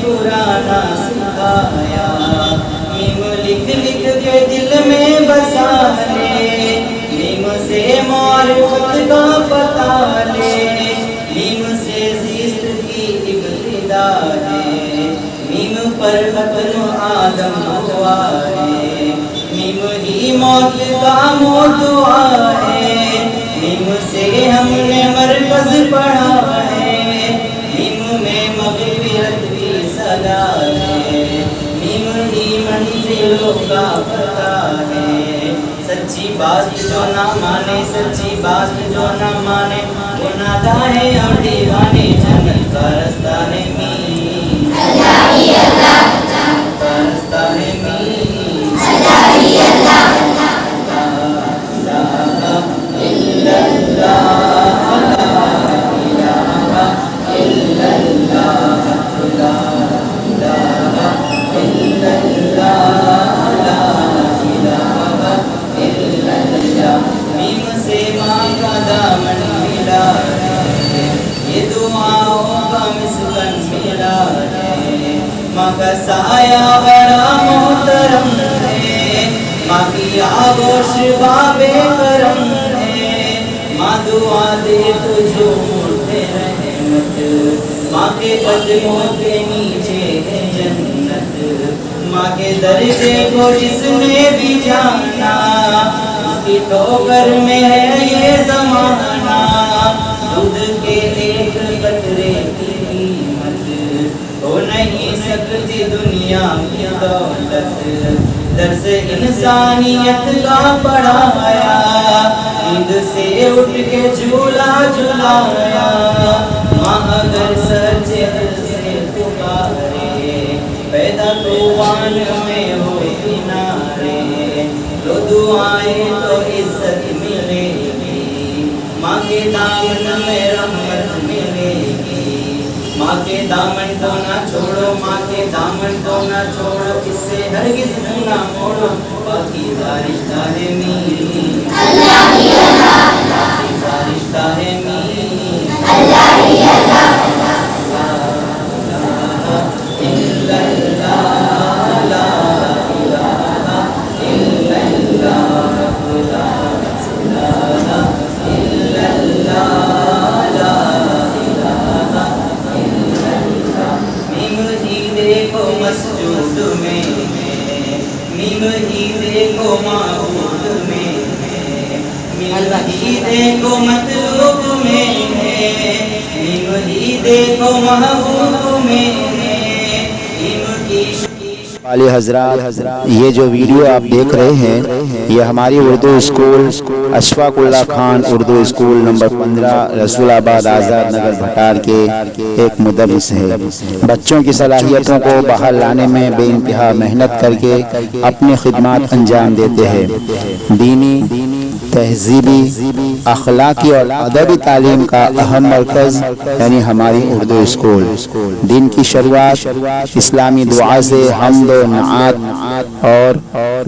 مسکرانا سکھایا، میم لکھ لکھ کے دل میں بسا لے، میم سے معرفت کا پتہ لے، میم سے زیست کی ابتدا ہے، میم پر ختم آدم ہوا ہے، میم ہی موت کا موضوع ہے، میم سے ہم نے مرکز پڑھا ہے، میم میں مغفرت کی صدا ہے، میم ہی منزلوں کا پتہ ہے، سچی بات جو نہ مانے، سچی بات جو نہ مانے، وہ نادا ہے اور دیوانے، جنت کا رستہ ہے میم، اللہ ہی اللہ، جنت کا رستہ ہے میم، اللہ ہی اللہ، لا الہ الا اللہ، لا الہ الا اللہ، لا الہ الا اللہ، لا الہ الا اللہ، میم سے ماں کا دامن ملا ہے، یہ دعاؤں کا مسکن ملا ہے، ماں کا سایہ بڑا محترم ہے، ماں کی آغوش باب کرم ہے، ماں دعا دے تجھو مڑتے رحمت، ماں کے قدموں کے نیچے ہے جنت، ماں کے درجے کو جس نے بھی جانا، اس کی ٹھوکر میں ہے یہ زمانہ، دودھ کے ایک قطرے کی قیمت ہو نہیں سکتی دنیا کی دولت، درس انسانیت کا پڑھایا، نیند سے اٹھ کے جھولا جھلایا، ماں اگر سچے دل سے پکارے، پیدا طوفان میں ہو کنارے، تو دعائیں تو عزت ملے گی، ماں کے دامن میں رحمت ملے گی، ماں کے دامن کو نہ چھوڑو، ماں کے دامن کو نہ چھوڑو، اس سے ہرگز منہ نہ موڑو، پاکیزہ رشتہ ہے میم، اللہ ہی اللہ، پاکیزہ رشتہ ہے میم، اللہ ہی اللہ، لا الہ الا اللہ، لا الہ الا اللہ، لا الہ الا اللہ، لا الہ الا اللہ، میم ہی دیکھو مسجود میں ہے، میم ہی دیکھو معبود میں ہے، میم ہی دیکھو مطلوب میں ہے، میم ہی دیکھو محبوب میں ہے، میم کی علی حضرات، یہ جو ویڈیو آپ دیکھ رہے ہیں یہ ہماری Urdu school Ashfaq Ullah Khan Urdu school number 15 رسول آباد آزاد نگر بھٹار کے ایک مدرس ہے۔ بچوں کی صلاحیتوں کو باہر لانے میں بے انتہا محنت کر کے اپنی خدمات انجام دیتے ہیں۔ دینی، تہذیبی، اخلاقی اور ادبی تعلیم کا اہم مرکز یعنی ہماری اردو اسکول۔ دن کی شروعات اسلامی دعا سے، حمد و نعت اور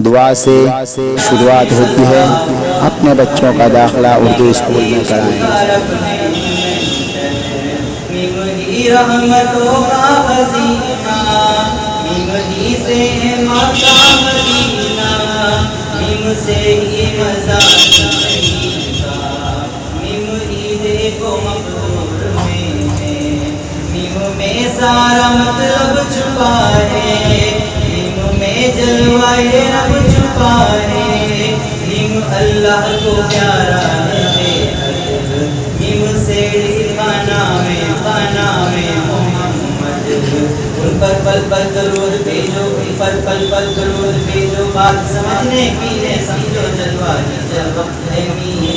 دعا سے شروعات ہوتی ہے۔ اپنے بچوں کا داخلہ اردو اسکول میں کرائیں۔ میم ہی رحمتوں کا خزینہ، میم ہی سے ہے ماں کا مدینہ، میم سے ہی مزہ میم ہی دیکھو مقبول میں ہے، میم میں سارا مطلب چھپا ہے، میم میں جلوائے رب چھپا ہے، میم اللہ کو پیارا ہے، میم سے لکھا نام محمد، ان پر پل پل درود بھیجو، ان پر پل پل درود بھیجو، بات سمجھنے کی ہے سمجھو، جلوہ ہی جلوہ ہے میم۔